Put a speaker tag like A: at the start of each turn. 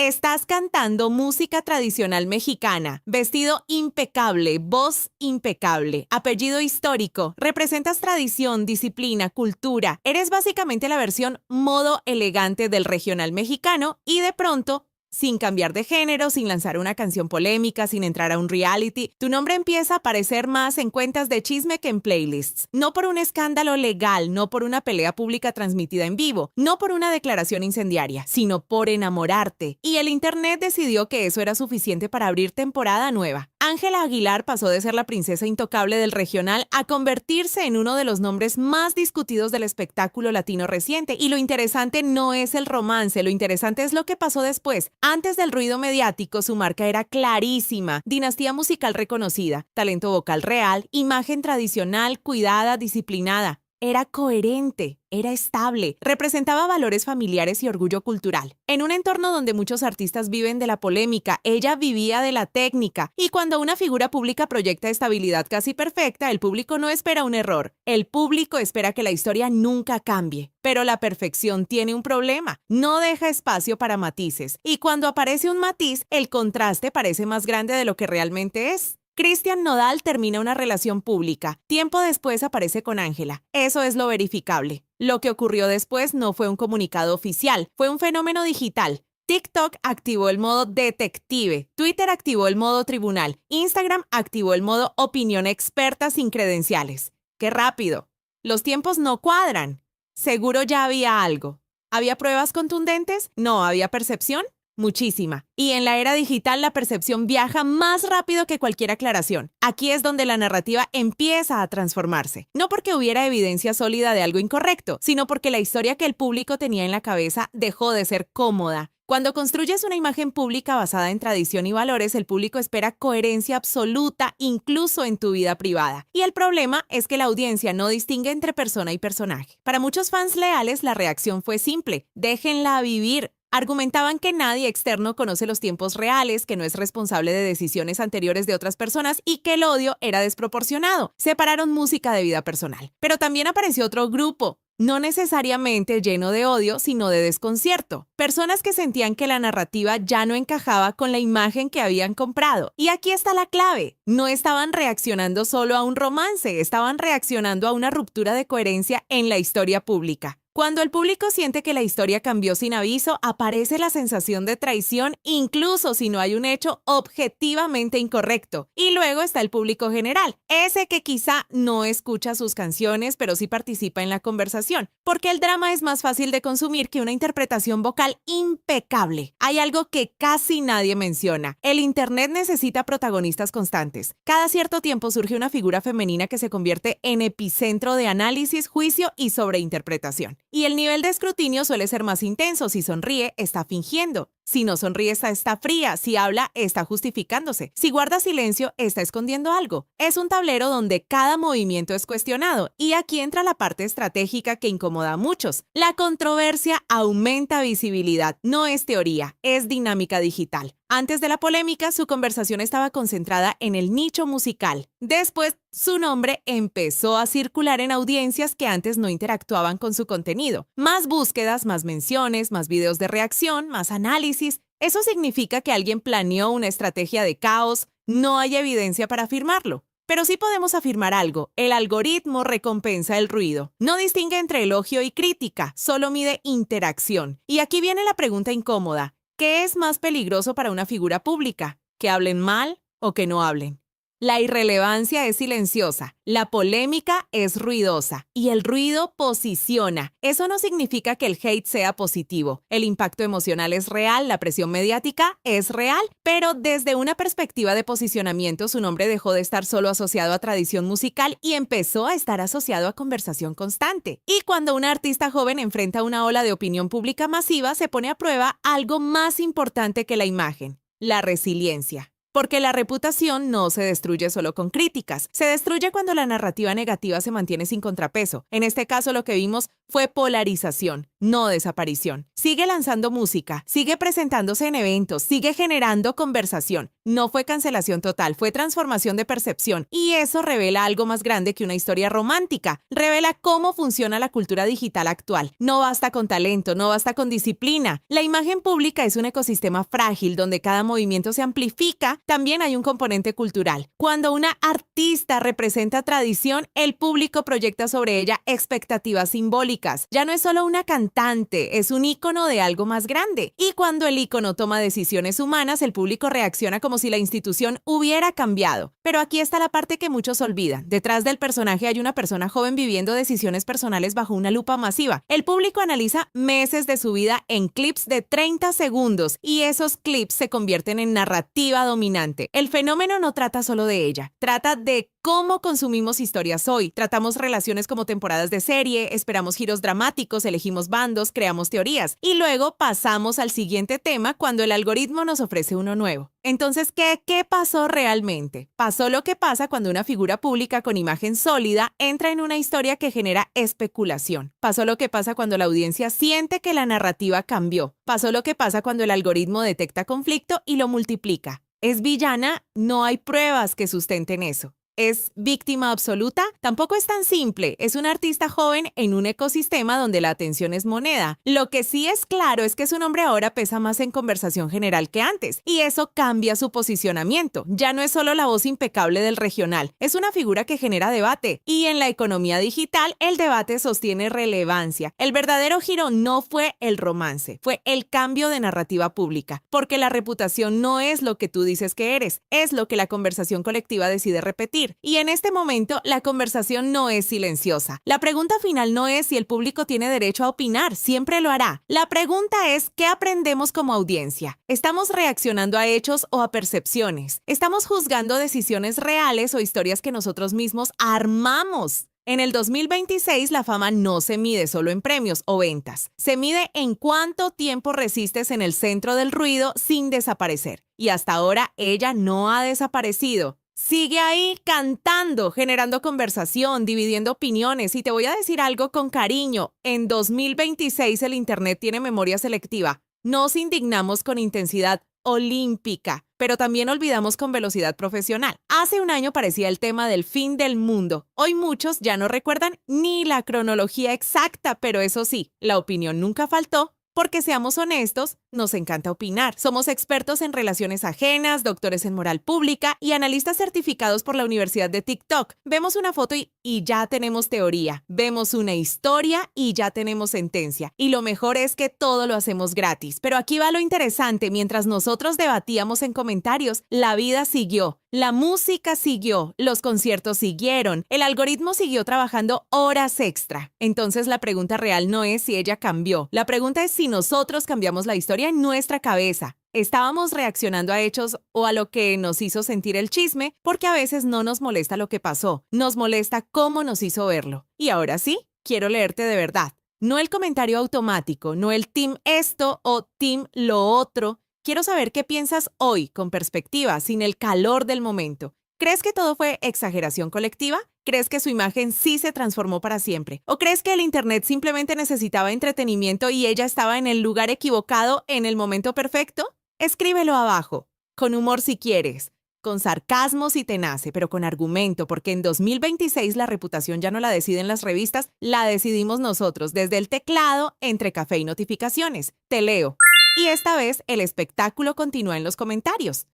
A: Estás cantando música tradicional mexicana, vestido impecable, voz impecable, apellido histórico, representas tradición, disciplina, cultura. Eres básicamente la versión modo elegante del regional mexicano y de pronto, sin cambiar de género, sin lanzar una canción polémica, sin entrar a un reality, tu nombre empieza a aparecer más en cuentas de chisme que en playlists. No por un escándalo legal, no por una pelea pública transmitida en vivo, no por una declaración incendiaria, sino por enamorarte. Y el internet decidió que eso era suficiente para abrir temporada nueva. Ángela Aguilar pasó de ser la princesa intocable del regional a convertirse en uno de los nombres más discutidos del espectáculo latino reciente. Y lo interesante no es el romance, lo interesante es lo que pasó después. Antes del ruido mediático, su marca era clarísima: dinastía musical reconocida, talento vocal real, imagen tradicional, cuidada, disciplinada. Era coherente, era estable, representaba valores familiares y orgullo cultural. En un entorno donde muchos artistas viven de la polémica, ella vivía de la técnica. Y cuando una figura pública proyecta estabilidad casi perfecta, el público no espera un error. El público espera que la historia nunca cambie. Pero la perfección tiene un problema: no deja espacio para matices. Y cuando aparece un matiz, el contraste parece más grande de lo que realmente es. Cristian Nodal termina una relación pública. Tiempo después aparece con Ángela. Eso es lo verificable. Lo que ocurrió después no fue un comunicado oficial, fue un fenómeno digital. TikTok activó el modo detective, Twitter activó el modo tribunal, Instagram activó el modo opinión experta sin credenciales. ¡Qué rápido! Los tiempos no cuadran. Seguro ya había algo. ¿Había pruebas contundentes? No. ¿Había percepción? Muchísima. Y en la era digital la percepción viaja más rápido que cualquier aclaración. Aquí es donde la narrativa empieza a transformarse. No porque hubiera evidencia sólida de algo incorrecto, sino porque la historia que el público tenía en la cabeza dejó de ser cómoda. Cuando construyes una imagen pública basada en tradición y valores, el público espera coherencia absoluta, incluso en tu vida privada. Y el problema es que la audiencia no distingue entre persona y personaje. Para muchos fans leales, la reacción fue simple: déjenla vivir. Argumentaban que nadie externo conoce los tiempos reales, que no es responsable de decisiones anteriores de otras personas y que el odio era desproporcionado. Separaron música de vida personal. Pero también apareció otro grupo, no necesariamente lleno de odio, sino de desconcierto. Personas que sentían que la narrativa ya no encajaba con la imagen que habían comprado. Y aquí está la clave: no estaban reaccionando solo a un romance, estaban reaccionando a una ruptura de coherencia en la historia pública. Cuando el público siente que la historia cambió sin aviso, aparece la sensación de traición, incluso si no hay un hecho objetivamente incorrecto. Y luego está el público general, ese que quizá no escucha sus canciones, pero sí participa en la conversación, porque el drama es más fácil de consumir que una interpretación vocal impecable. Hay algo que casi nadie menciona: el internet necesita protagonistas constantes. Cada cierto tiempo surge una figura femenina que se convierte en epicentro de análisis, juicio y sobreinterpretación. Y el nivel de escrutinio suele ser más intenso. Si sonríe, está fingiendo. Si no sonríe, está fría. Si habla, está justificándose. Si guarda silencio, está escondiendo algo. Es un tablero donde cada movimiento es cuestionado. Y aquí entra la parte estratégica que incomoda a muchos. La controversia aumenta visibilidad. No es teoría, es dinámica digital. Antes de la polémica, su conversación estaba concentrada en el nicho musical. Después, su nombre empezó a circular en audiencias que antes no interactuaban con su contenido. Más búsquedas, más menciones, más videos de reacción, más análisis. Eso significa que alguien planeó una estrategia de caos. No hay evidencia para afirmarlo. Pero sí podemos afirmar algo: el algoritmo recompensa el ruido. No distingue entre elogio y crítica, solo mide interacción. Y aquí viene la pregunta incómoda: ¿qué es más peligroso para una figura pública? ¿Que hablen mal o que no hablen? La irrelevancia es silenciosa, la polémica es ruidosa y el ruido posiciona. Eso no significa que el hate sea positivo. El impacto emocional es real, la presión mediática es real, pero desde una perspectiva de posicionamiento, su nombre dejó de estar solo asociado a tradición musical y empezó a estar asociado a conversación constante. Y cuando una artista joven enfrenta una ola de opinión pública masiva, se pone a prueba algo más importante que la imagen: la resiliencia. Porque la reputación no se destruye solo con críticas, se destruye cuando la narrativa negativa se mantiene sin contrapeso. En este caso lo que vimos fue polarización, no desaparición. Sigue lanzando música, sigue presentándose en eventos, sigue generando conversación. No fue cancelación total, fue transformación de percepción. Y eso revela algo más grande que una historia romántica. Revela cómo funciona la cultura digital actual. No basta con talento, no basta con disciplina. La imagen pública es un ecosistema frágil donde cada movimiento se amplifica. También hay un componente cultural. Cuando una artista representa tradición, el público proyecta sobre ella expectativas simbólicas. Ya no es solo una cantante, es un ícono de algo más grande. Y cuando el ícono toma decisiones humanas, el público reacciona como si la institución hubiera cambiado. Pero aquí está la parte que muchos olvidan. Detrás del personaje hay una persona joven viviendo decisiones personales bajo una lupa masiva. El público analiza meses de su vida en clips de 30 segundos y esos clips se convierten en narrativa dominante. El fenómeno no trata solo de ella, trata de cómo consumimos historias hoy. Tratamos relaciones como temporadas de serie, esperamos giros dramáticos, elegimos bandos, creamos teorías y luego pasamos al siguiente tema cuando el algoritmo nos ofrece uno nuevo. Entonces, ¿qué pasó realmente? Pasó lo que pasa cuando una figura pública con imagen sólida entra en una historia que genera especulación. Pasó lo que pasa cuando la audiencia siente que la narrativa cambió. Pasó lo que pasa cuando el algoritmo detecta conflicto y lo multiplica. ¿Es villana? No hay pruebas que sustenten eso. ¿Es víctima absoluta? Tampoco es tan simple. Es un artista joven en un ecosistema donde la atención es moneda. Lo que sí es claro es que su nombre ahora pesa más en conversación general que antes. Y eso cambia su posicionamiento. Ya no es solo la voz impecable del regional. Es una figura que genera debate. Y en la economía digital, el debate sostiene relevancia. El verdadero giro no fue el romance. Fue el cambio de narrativa pública. Porque la reputación no es lo que tú dices que eres. Es lo que la conversación colectiva decide repetir. Y en este momento, la conversación no es silenciosa. La pregunta final no es si el público tiene derecho a opinar, siempre lo hará. La pregunta es, ¿qué aprendemos como audiencia? ¿Estamos reaccionando a hechos o a percepciones? ¿Estamos juzgando decisiones reales o historias que nosotros mismos armamos? En el 2026, la fama no se mide solo en premios o ventas. Se mide en cuánto tiempo resistes en el centro del ruido sin desaparecer. Y hasta ahora, ella no ha desaparecido. Sigue ahí cantando, generando conversación, dividiendo opiniones. Y te voy a decir algo con cariño. En 2026 el Internet tiene memoria selectiva. Nos indignamos con intensidad olímpica, pero también olvidamos con velocidad profesional. Hace un año parecía el tema del fin del mundo. Hoy muchos ya no recuerdan ni la cronología exacta, pero eso sí, la opinión nunca faltó. Porque seamos honestos, nos encanta opinar. Somos expertos en relaciones ajenas, doctores en moral pública y analistas certificados por la Universidad de TikTok. Vemos una foto y ya tenemos teoría. Vemos una historia y ya tenemos sentencia. Y lo mejor es que todo lo hacemos gratis. Pero aquí va lo interesante. Mientras nosotros debatíamos en comentarios, la vida siguió. La música siguió, los conciertos siguieron, el algoritmo siguió trabajando horas extra. Entonces la pregunta real no es si ella cambió, la pregunta es si nosotros cambiamos la historia en nuestra cabeza. ¿Estábamos reaccionando a hechos o a lo que nos hizo sentir el chisme? Porque a veces no nos molesta lo que pasó, nos molesta cómo nos hizo verlo. Y ahora sí, quiero leerte de verdad. No el comentario automático, no el team esto o team lo otro. Quiero saber qué piensas hoy, con perspectiva, sin el calor del momento. ¿Crees que todo fue exageración colectiva? ¿Crees que su imagen sí se transformó para siempre? ¿O crees que el Internet simplemente necesitaba entretenimiento y ella estaba en el lugar equivocado en el momento perfecto? Escríbelo abajo, con humor si quieres, con sarcasmo si te nace, pero con argumento, porque en 2026 la reputación ya no la deciden las revistas, la decidimos nosotros desde el teclado entre café y notificaciones. Te leo. Y esta vez el espectáculo continúa en los comentarios.